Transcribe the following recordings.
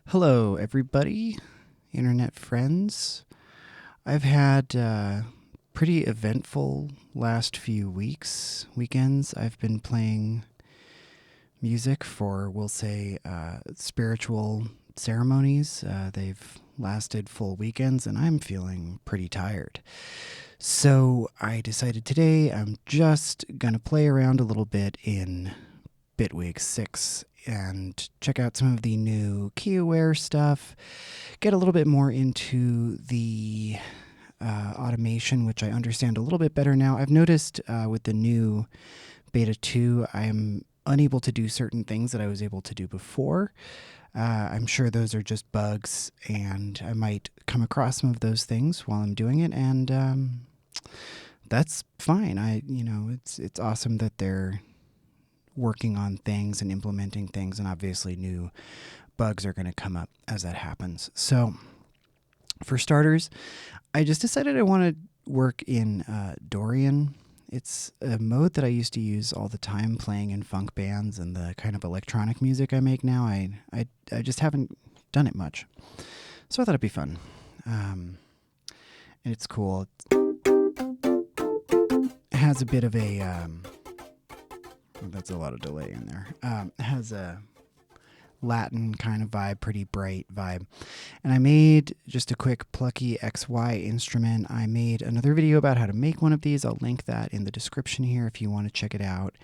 Hello, everybody, internet friends. I've had pretty eventful last few weekends. I've been playing music for, we'll say, spiritual ceremonies. They've lasted full weekends, and I'm feeling pretty tired. So I decided today I'm just going to play around a little bit in Bitwig 6 and check out some of the new key-aware stuff, get a little bit more into the automation, which I understand a little bit better now. I've noticed with the new Beta 2, I'm unable to do certain things that I was able to do before. I'm sure those are just bugs, and I might come across some of those things while I'm doing it, and that's fine. It's awesome that they're working on things and implementing things, and obviously new bugs are going to come up as that happens. So for starters, I just decided I want to work in Dorian. It's a mode that I used to use all the time playing in funk bands and the kind of electronic music I make now. I just haven't done it much. So I thought it'd be fun. And it's cool. It has a bit of a... that's a lot of delay in there. It has a Latin kind of vibe, pretty bright vibe. And I made just a quick plucky XY instrument. I made another video about how to make one of these. I'll link that in the description here if you want to check it out.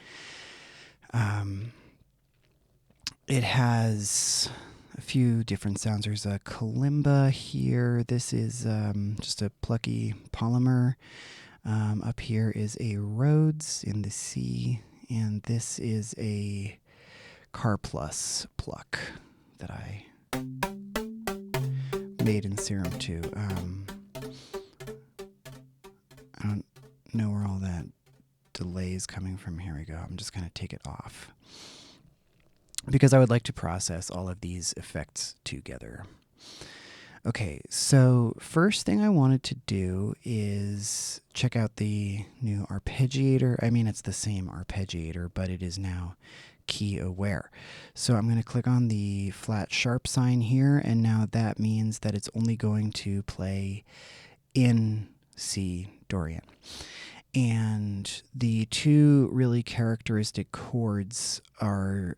It has a few different sounds. There's a kalimba here. This is just a plucky polymer. Up here is a Rhodes in the C. And this is a Car Plus pluck that I made in Serum 2. I don't know where all that delay is coming from. Here we go. I'm just going to take it off because I would like to process all of these effects together. Okay, so first thing I wanted to do is check out the new Arpeggiator. I mean, it's the same Arpeggiator, but it is now key aware. So I'm going to click on the flat sharp sign here, and now that means that it's only going to play in C Dorian. And the two really characteristic chords are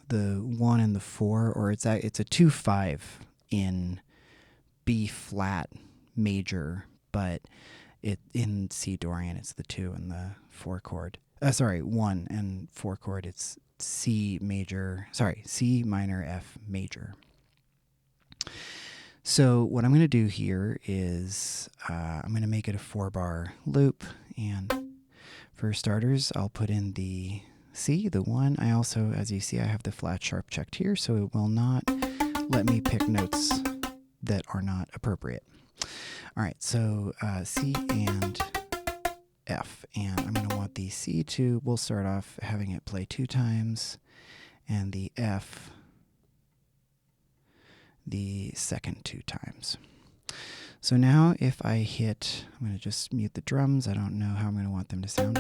the 1 and the 4, or it's a 2-5 in B flat major, but in C Dorian it's the 2 and the 4 chord. 1 and 4 chord. It's C minor F major. So what I'm going to do here is I'm going to make it a 4-bar loop, and for starters I'll put in the C, the 1. I also, as you see, I have the flat sharp checked here, so it will not let me pick notes that are not appropriate. All right, so C and F, and I'm going to want the C to, we'll start off having it play 2 times, and the F the second 2 times. So now if I hit, I'm going to just mute the drums. I don't know how I'm going to want them to sound.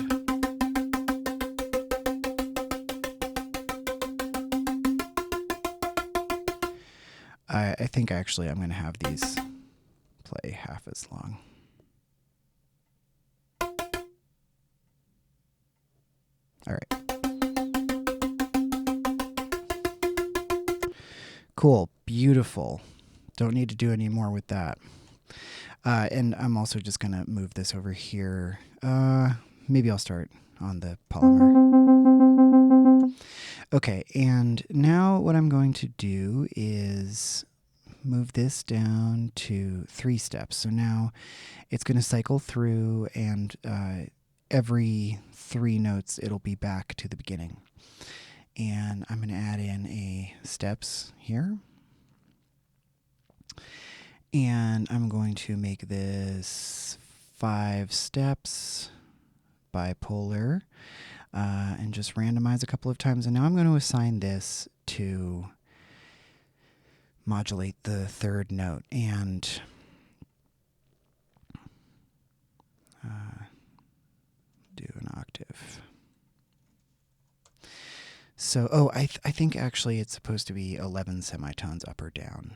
I think actually I'm going to have these play half as long. All right. Cool. Beautiful. Don't need to do any more with that. And I'm also just going to move this over here. Maybe I'll start on the polymer. Okay, and now what I'm going to do is move this down to 3 steps. So now it's going to cycle through, and every 3 notes it'll be back to the beginning. And I'm going to add in a steps here. And I'm going to make this 5 steps bipolar. And just randomize a couple of times. And now I'm going to assign this to modulate the 3rd note and do an octave. So, I think actually it's supposed to be 11 semitones up or down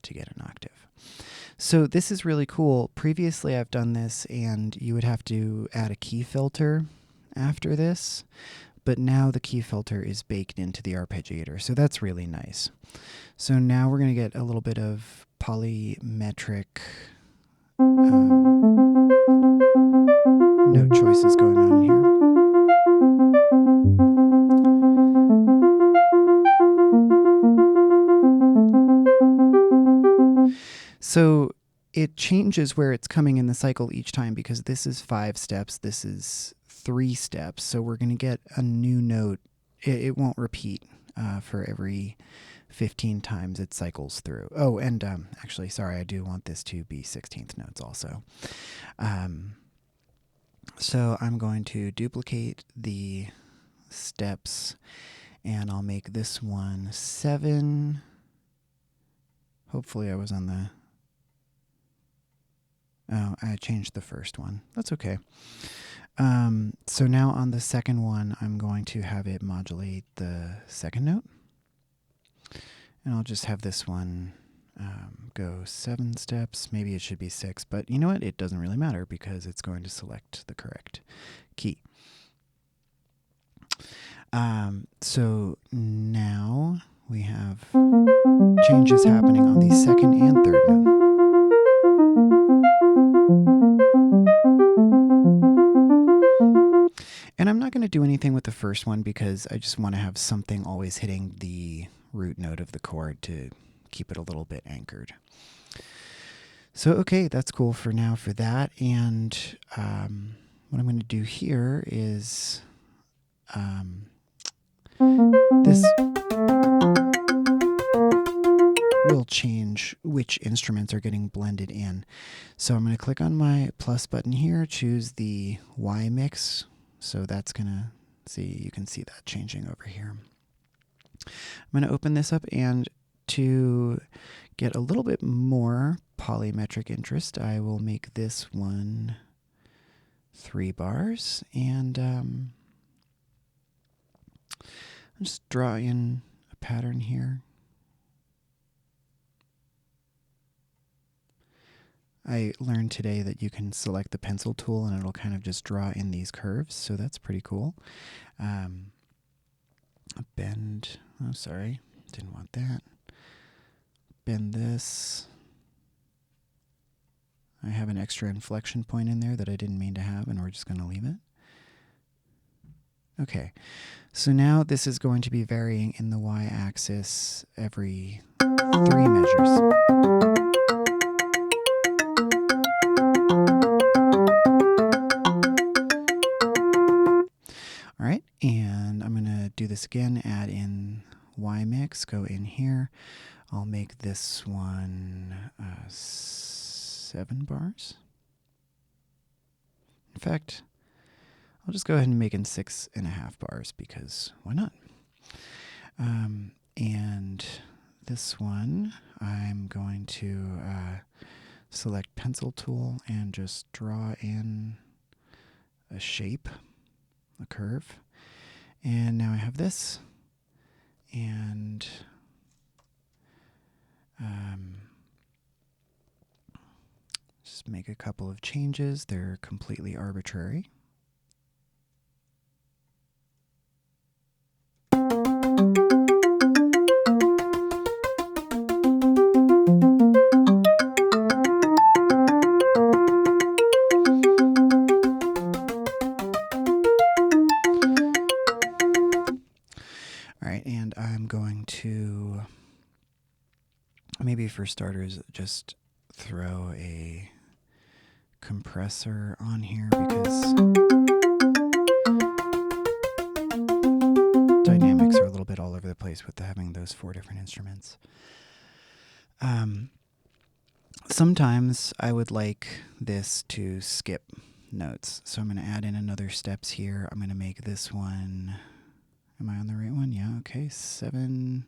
to get an octave. So this is really cool. Previously I've done this and you would have to add a key filter after this, but now the key filter is baked into the arpeggiator, so that's really nice. So now we're going to get a little bit of polymetric note choices going on in here. So it changes where it's coming in the cycle each time because this is 5 steps, this is 3 steps. So we're going to get a new note. It won't repeat for every 15 times it cycles through. Oh, and actually, sorry, I do want this to be 16th notes also. So I'm going to duplicate the steps and I'll make this one 7. Hopefully I was on the... Oh, I changed the first one. That's okay. So now on the second one, I'm going to have it modulate the second note. And I'll just have this one go 7 steps. Maybe it should be 6, but you know what? It doesn't really matter because it's going to select the correct key. So now we have changes happening on the second and third note. And I'm not going to do anything with the first one because I just want to have something always hitting the root note of the chord to keep it a little bit anchored. So, okay, that's cool for now for that. And what I'm going to do here is this will change which instruments are getting blended in. So I'm going to click on my plus button here, choose the Y mix. So that's going to see, you can see that changing over here. I'm going to open this up, and to get a little bit more polymetric interest, I will make this one 3 bars, and I'll just draw in a pattern here. I learned today that you can select the pencil tool and it'll kind of just draw in these curves, so that's pretty cool. Bend, oh sorry, didn't want that. Bend this. I have an extra inflection point in there that I didn't mean to have, and we're just going to leave it. Okay, so now this is going to be varying in the y-axis every 3 measures. All right, and I'm going to do this again, add in Y mix, go in here. I'll make this one 7 bars. In fact, I'll just go ahead and make it 6.5 bars because why not? And this one, I'm going to select pencil tool and just draw in a shape, a curve. And now I have this, and just make a couple of changes. They're completely arbitrary. And I'm going to, maybe for starters, just throw a compressor on here because dynamics are a little bit all over the place with having those 4 different instruments. Sometimes I would like this to skip notes, so I'm going to add in another steps here. I'm going to make this one... Am I on the right one? Yeah, okay. 7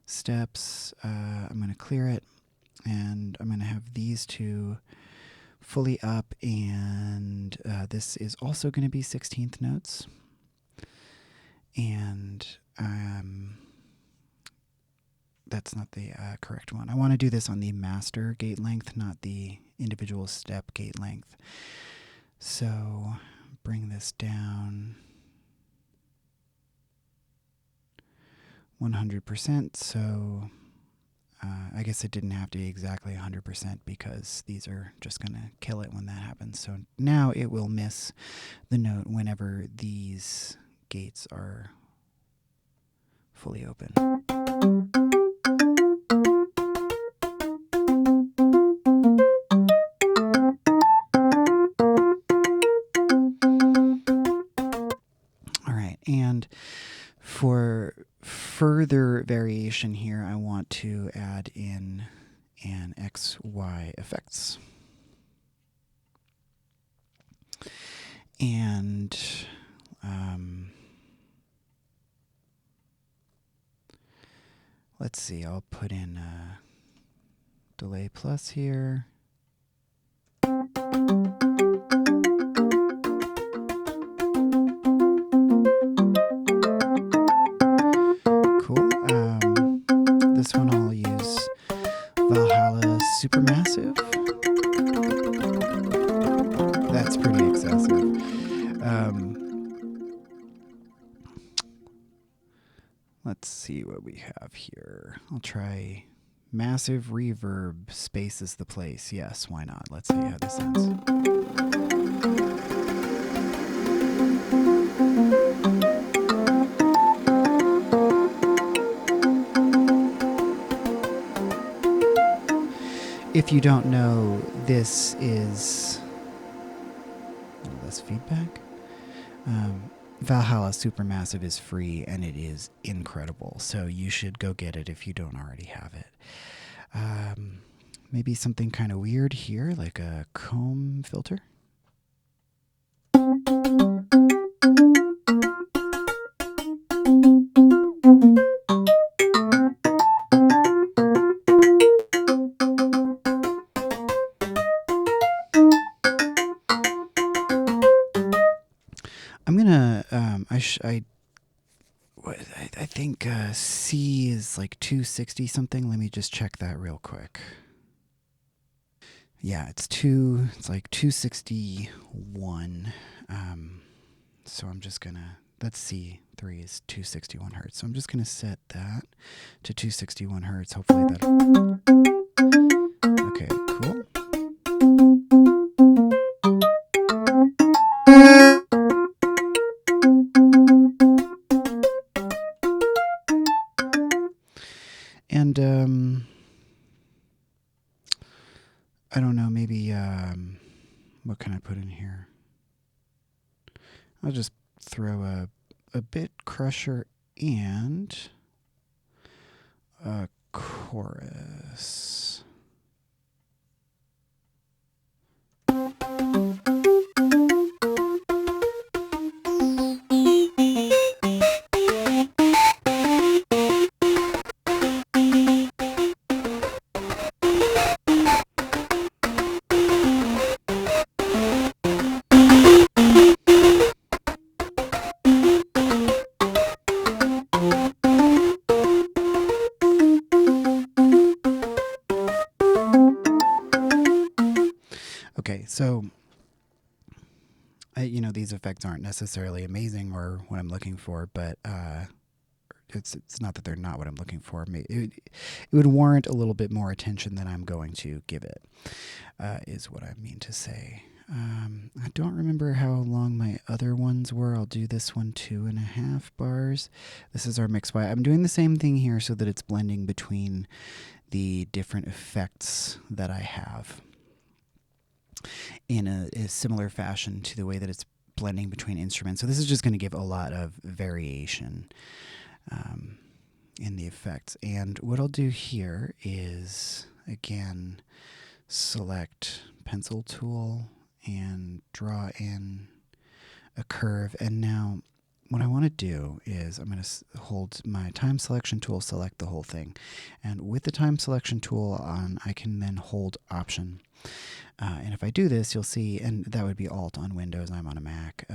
steps. I'm going to clear it, and I'm going to have these 2 fully up, and this is also going to be 16th notes. And that's not the correct one. I want to do this on the master gate length, not the individual step gate length. So bring this down 100%. So I guess it didn't have to be exactly 100% because these are just going to kill it when that happens. So now it will miss the note whenever these gates are fully open. All right, and for further variation here, I want to add in an XY effects. And let's see, I'll put in a delay plus here. Cool. This one I'll use Valhalla Supermassive. That's pretty excessive. Let's see what we have here. I'll try massive reverb spaces the place. Yes, why not? Let's see how this sounds. If you don't know, this is a little less feedback. Valhalla Supermassive is free and it is incredible, so you should go get it if you don't already have it. Maybe something kind of weird here, like a comb filter. I'm gonna, I think C is like 260 something. Let me just check that real quick. Yeah, it's like 261. So I'm just gonna, let's see, 3 is 261 hertz. So I'm just gonna set that to 261 hertz. Hopefully that. Okay, cool. And I don't know, maybe what can I put in here? I'll just throw a bit crusher and a chorus. Okay, so these effects aren't necessarily amazing or what I'm looking for, but it's not that they're not what I'm looking for. It would warrant a little bit more attention than I'm going to give it, is what I mean to say. I don't remember how long my other ones were. I'll do this one 2.5 bars. This is our mix Y. I'm doing the same thing here so that it's blending between the different effects that I have in a similar fashion to the way that it's blending between instruments. So this is just going to give a lot of variation in the effects. And what I'll do here is, again, select pencil tool and draw in a curve. And now what I want to do is I'm going to hold my time selection tool, select the whole thing. And with the time selection tool on, I can then hold Option. And if I do this, you'll see, and that would be Alt on Windows, I'm on a Mac.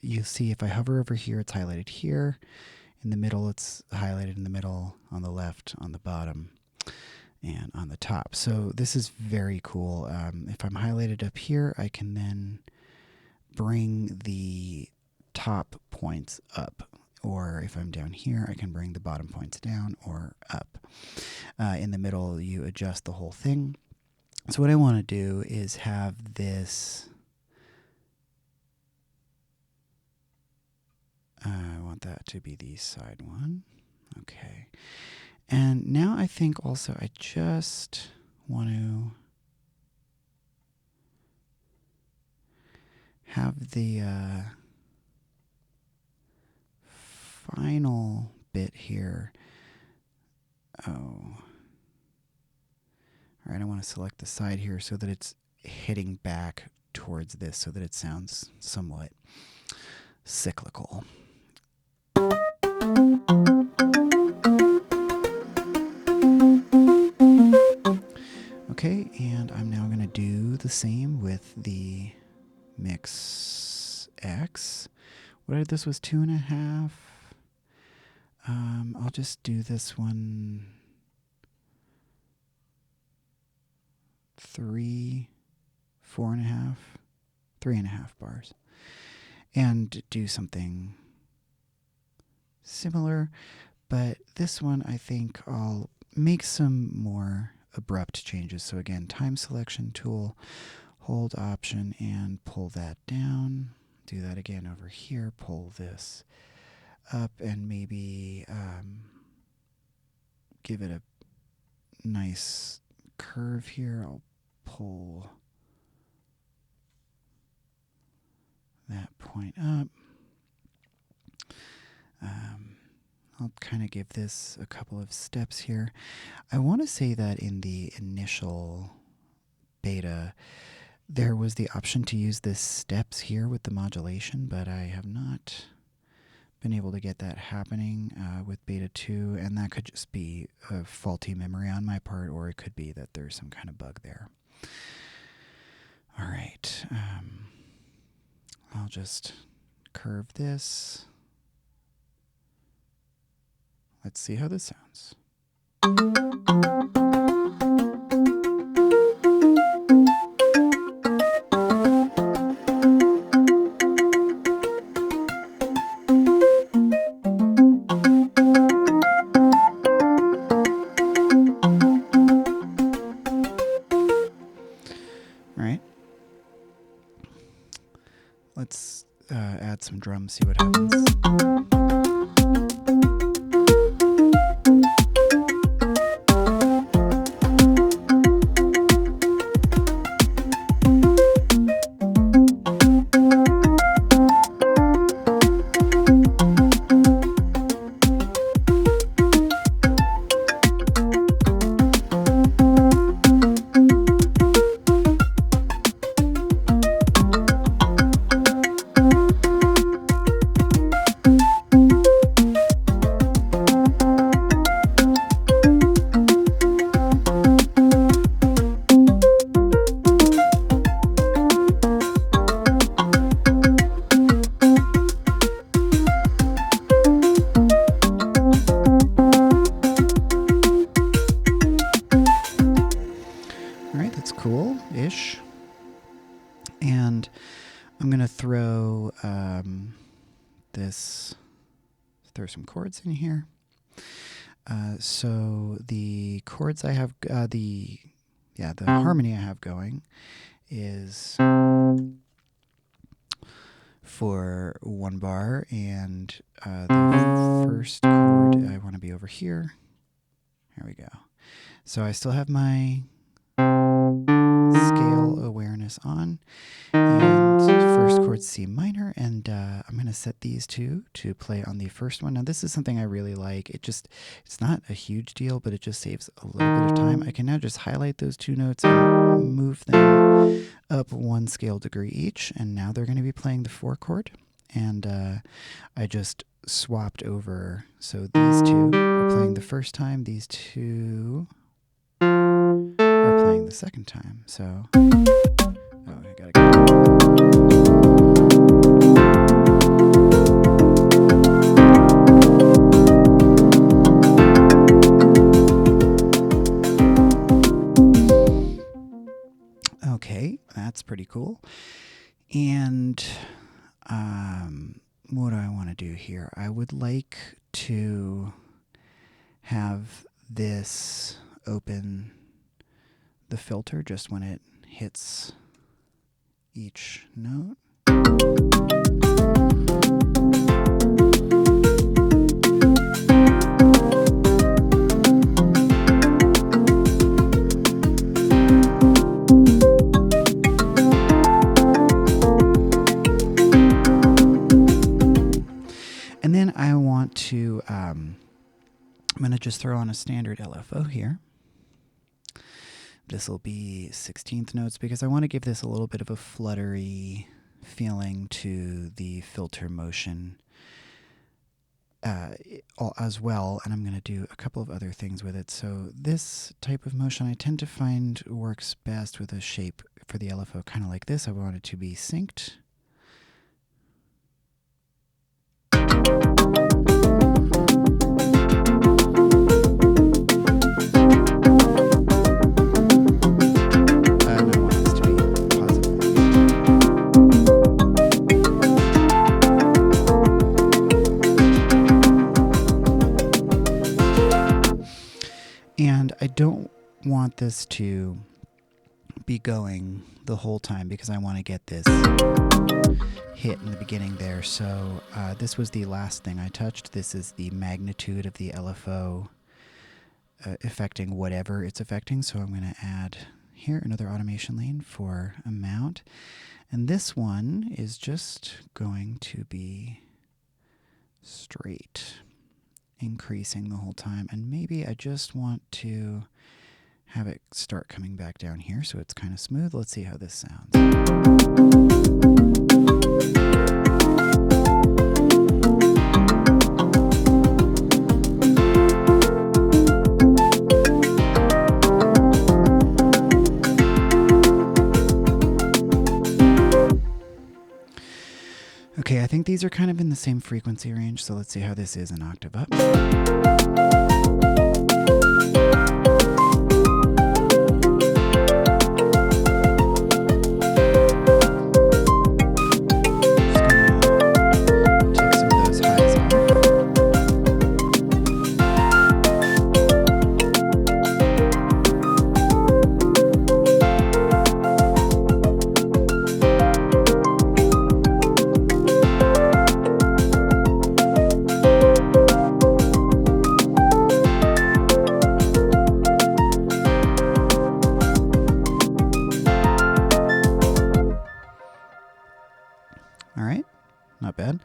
You'll see if I hover over here, it's highlighted here In the middle, it's highlighted in the middle, on the left, on the bottom, and on the top. So this is very cool. If I'm highlighted up here, I can then bring the top points up. Or if I'm down here, I can bring the bottom points down or up. In the middle, you adjust the whole thing. So what I want to do is have this... I want that to be the side one. Okay. And now I think also I just want to have the final bit here. Oh. All right, I want to select the side here so that it's hitting back towards this so that it sounds somewhat cyclical. Okay, and I'm now going to do the same with the mix X. What this was 2.5. I'll just do this one 3, 4.5, 3.5 bars, and do something similar, but this one I think I'll make some more abrupt changes. So again, time selection tool, hold Option and pull that down. Do that again over here, pull this up, and maybe give it a nice curve here. I'll pull that point up. I'll kind of give this a couple of steps here. I want to say that in the initial beta, there was the option to use the steps here with the modulation, but I have not been able to get that happening with beta 2, and that could just be a faulty memory on my part, or it could be that there's some kind of bug there. All right. I'll just curve this. Let's see how this sounds. All right. Let's add some drums, see what happens. Cool-ish. And I'm going to throw throw some chords in here. So the chords I have, the harmony I have going is for 1 bar, and the first chord I want to be over here. Here we go. So I still have my scale awareness on, and first chord C minor, and I'm going to set these two to play on the first one. Now this is something I really like. It's not a huge deal, but it just saves a little bit of time. I can now just highlight those 2 notes and move them up 1 scale degree each, and now they're going to be playing the 4 chord, and I just swapped over, so these 2 are playing the first time, these 2 are playing the second time. So, I gotta go. pretty cool. And what do I want to do here? I would like to have this open the filter just when it hits each note. And then I want to, I'm going to just throw on a standard LFO here. This will be 16th notes because I want to give this a little bit of a fluttery feeling to the filter motion as well. And I'm going to do a couple of other things with it. So this type of motion I tend to find works best with a shape for the LFO kind of like this. I want it to be synced. And I don't want this to be going the whole time because I want to get this hit in the beginning there. So this was the last thing I touched. This is the magnitude of the LFO affecting whatever it's affecting. So I'm going to add here another automation lane for amount. And this one is just going to be straight, increasing the whole time. And maybe I just want to have it start coming back down here so it's kind of smooth. Let's see how this sounds. Okay, I think these are kind of in the same frequency range, so let's see how this is an octave up. Not bad.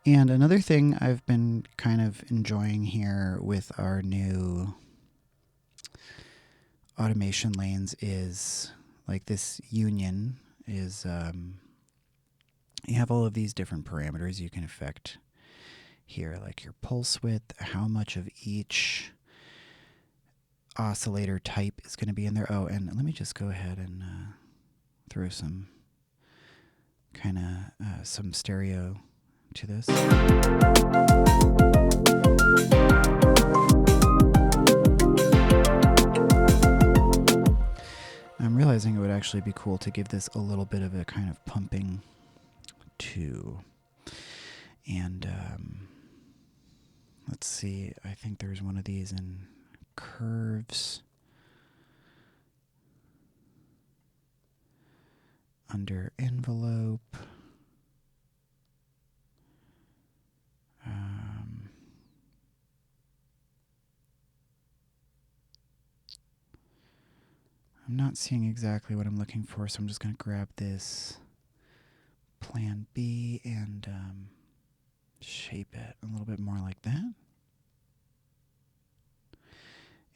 And another thing I've been kind of enjoying here with our new automation lanes is like this union is, you have all of these different parameters you can affect here, like your pulse width, how much of each oscillator type is going to be in there. Oh, and let me just go ahead and throw some kind of some stereo to this. I'm realizing it would actually be cool to give this a little bit of a kind of pumping too. And let's see, I think there's one of these in curves. Under envelope. I'm not seeing exactly what I'm looking for, so I'm just going to grab this plan B and shape it a little bit more like that.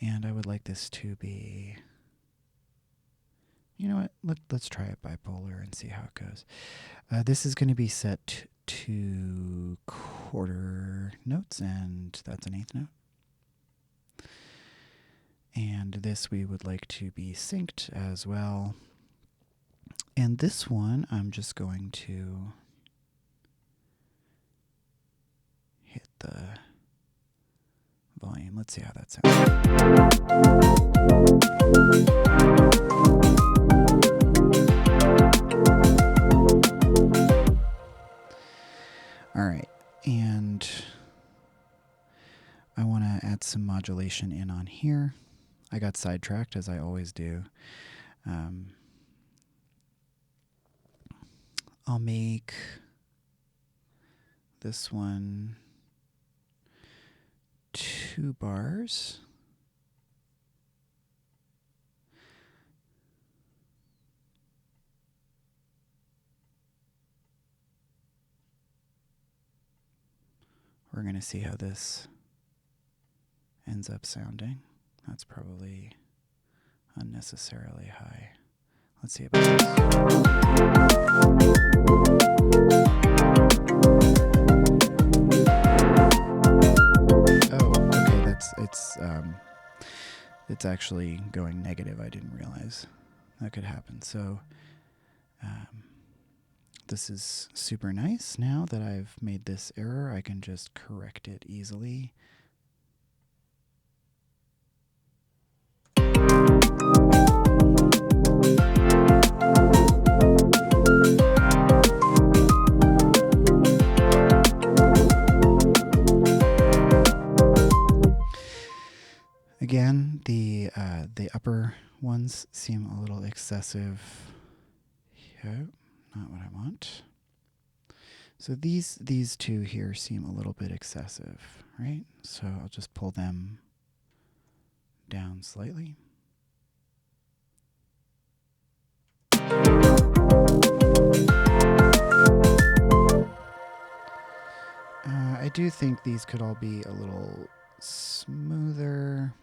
And I would like this to be, you know what, let's try it bipolar and see how it goes. This is going to be set to quarter notes, and that's an eighth note. And this we would like to be synced as well. And this one, I'm just going to hit the volume. Let's see how that sounds. modulation in on here. I got sidetracked, as I always do. I'll make this one 2 bars. We're going to see how this ends up sounding. That's probably unnecessarily high. Let's see about this. Oh, okay, it's actually going negative. I didn't realize that could happen. So this is super nice. Now that I've made this error, I can just correct it easily. Again, the upper ones seem a little excessive. Yeah, not what I want. So these two here seem a little bit excessive, right? So I'll just pull them down slightly. I do think these could all be a little smoother.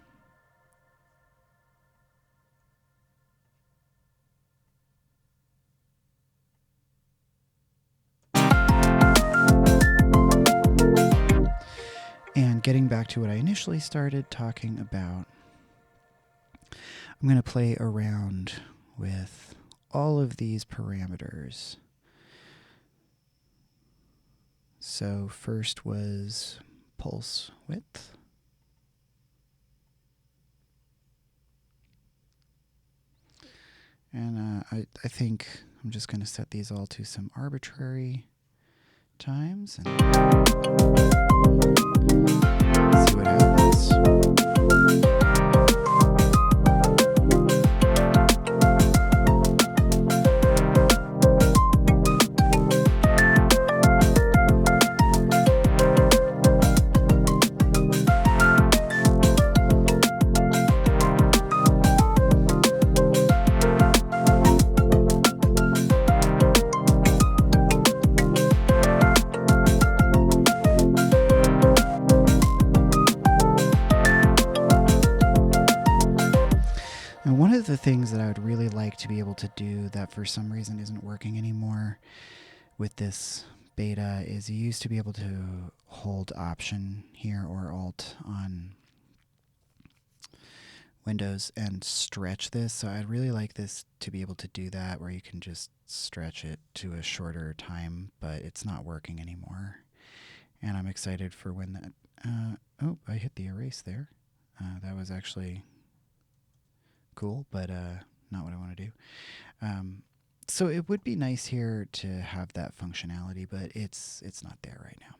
And getting back to what I initially started talking about, I'm going to play around with all of these parameters. So first was pulse width. And I think I'm just going to set these all to some arbitrary times and see what happens. The things that I would really like to be able to do that for some reason isn't working anymore with this beta is you used to be able to hold Option here or Alt on Windows and stretch this. So I'd really like this to be able to do that where you can just stretch it to a shorter time, but it's not working anymore. And I'm excited for when that... oh, I hit the erase there. That was actually... cool, but not what I want to do. So it would be nice here to have that functionality, but it's not there right now.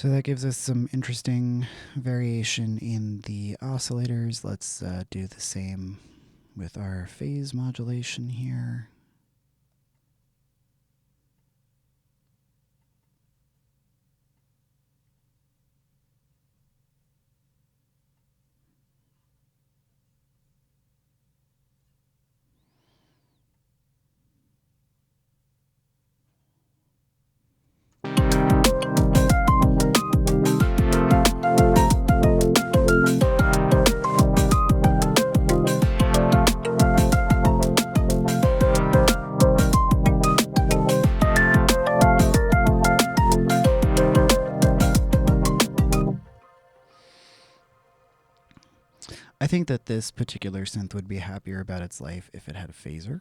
So that gives us some interesting variation in the oscillators. Let's do the same with our phase modulation here. I think that this particular synth would be happier about its life if it had a phaser.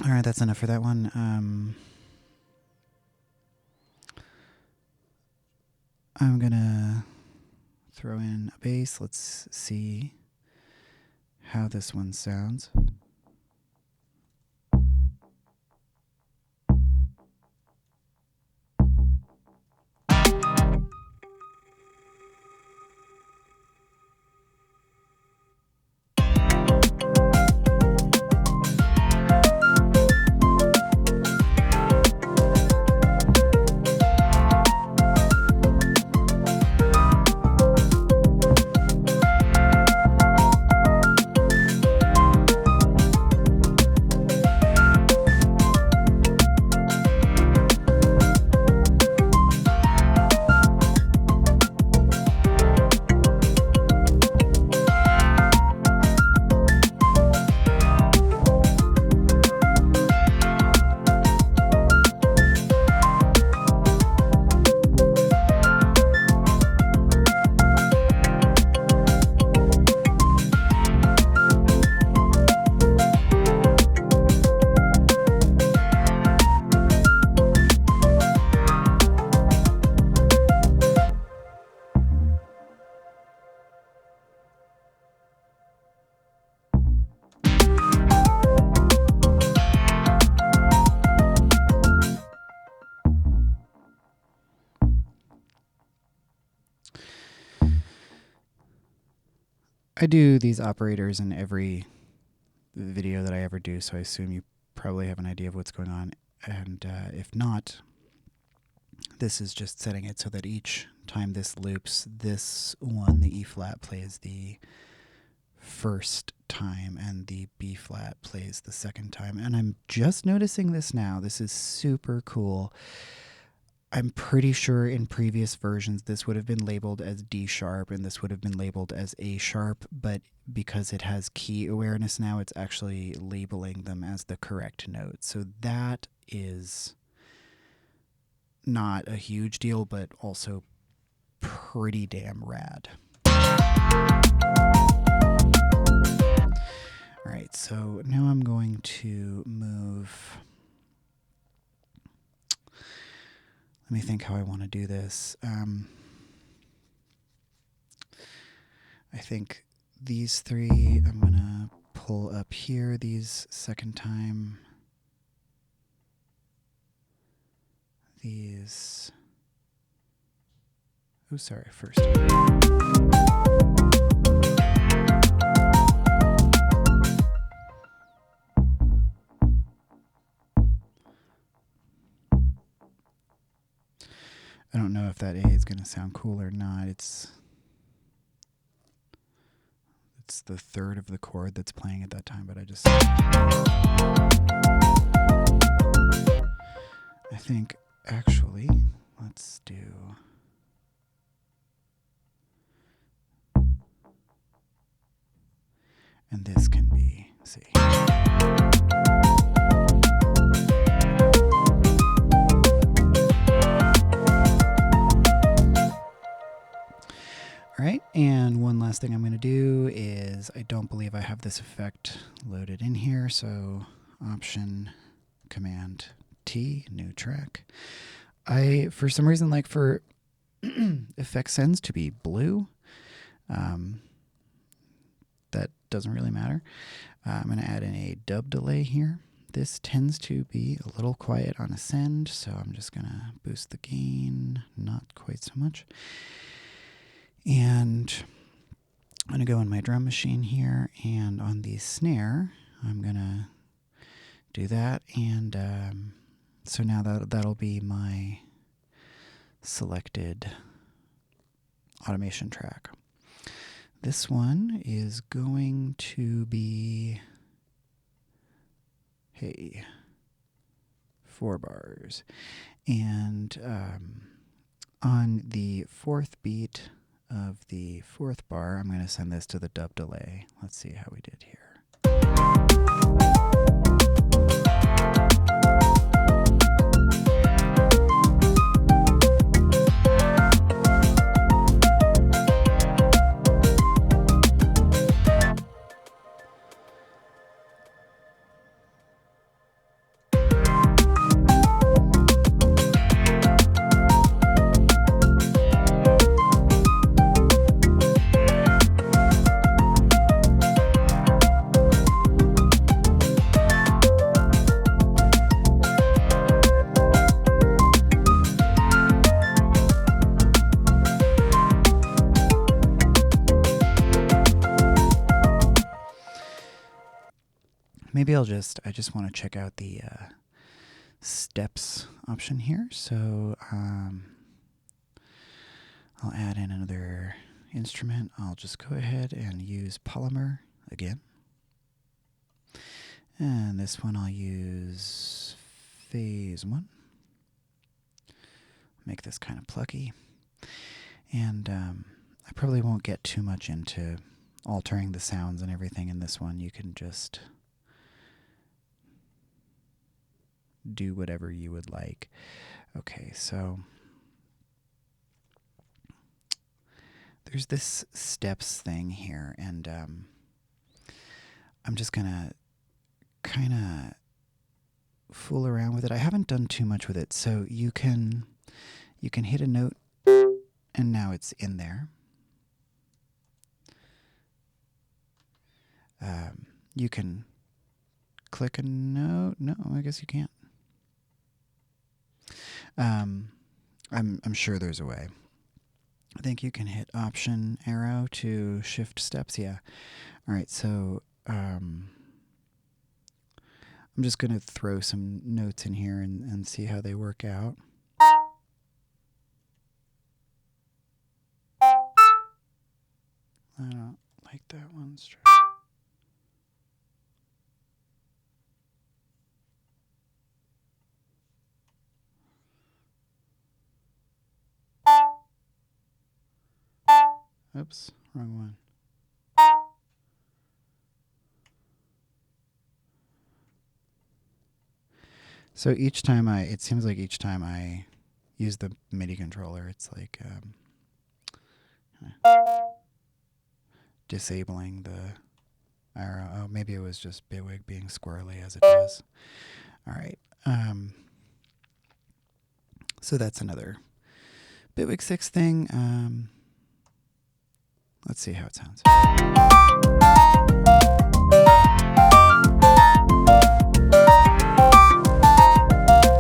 Alright, that's enough for that one. I'm gonna throw in a bass. Let's see how this one sounds. I do these operators in every video that I ever do, so I assume you probably have an idea of what's going on. And if not, this is just setting it so that each time this loops, this one, the E flat, plays the first time and the B flat plays the second time. And I'm just noticing this now. This is super cool. I'm pretty sure in previous versions this would have been labeled as D sharp and this would have been labeled as A sharp, but because it has key awareness now, it's actually labeling them as the correct note. So that is not a huge deal, but also pretty damn rad. All right, so now I'm going to move. Let me think how I want to do this. I think these three I'm going to pull up here, these second time. These. Oh, sorry, first. I don't know if that A is going to sound cool or not. It's the third of the chord that's playing at that time, but I just... think actually, let's do... And this can be C. All right, and one last thing I'm going to do is, I don't believe I have this effect loaded in here, so Option, Command T, new track. I, for some reason, like for effect sends to be blue. That doesn't really matter. I'm going to add in a dub delay here. This tends to be a little quiet on ascend, so I'm just going to boost the gain, not quite so much. And I'm going to go in my drum machine here, and on the snare, I'm going to do that. And so now that'll be my selected automation track. This one is going to be, hey, 4 bars. And on the 4th beat of the 4th bar, I'm going to send this to the dub delay. Let's see how we did here. Maybe I just want to check out the steps option here. So I'll add in another instrument. I'll just go ahead and use Polymer again. And this one I'll use Phase 1. Make this kind of plucky. And I probably won't get too much into altering the sounds and everything in this one. You can just do whatever you would like. Okay, so there's this steps thing here, and I'm just gonna kind of fool around with it. I haven't done too much with it, so you can hit a note, and now it's in there. You can click a note. No, I guess you can't. I'm sure there's a way. I think you can hit Option arrow to shift steps. Yeah. All right. So I'm just going to throw some notes in here and see how they work out. I don't like that one. Oops, wrong one. So each time it seems like each time I use the MIDI controller, it's like disabling the arrow. Oh, maybe it was just Bitwig being squirrely as it does. All right. So that's another Bitwig 6 thing. Let's see how it sounds. A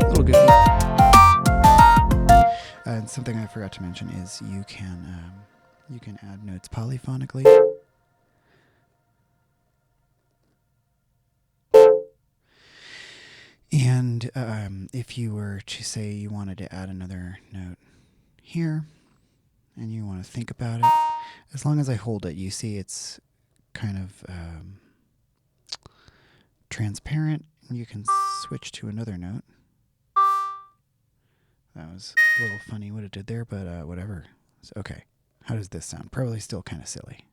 little goofy. And something I forgot to mention is you can add notes polyphonically. And if you were to say you wanted to add another note here, and you want to think about it, as long as I hold it, you see it's kind of transparent, and you can switch to another note. That was a little funny what it did there, but whatever. So, okay. How does this sound? Probably still kind of silly.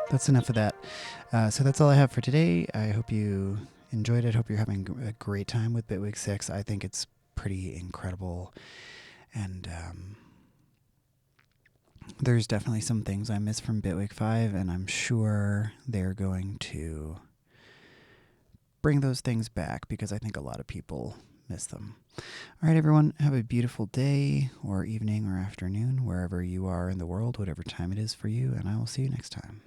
That's enough of that. So that's all I have for today. I hope you enjoyed it. Hope you're having a great time with Bitwig 6. I think it's pretty incredible. And there's definitely some things I miss from Bitwig 5, and I'm sure they're going to bring those things back because I think a lot of people miss them. All right, everyone, have a beautiful day or evening or afternoon, wherever you are in the world, whatever time it is for you, and I will see you next time.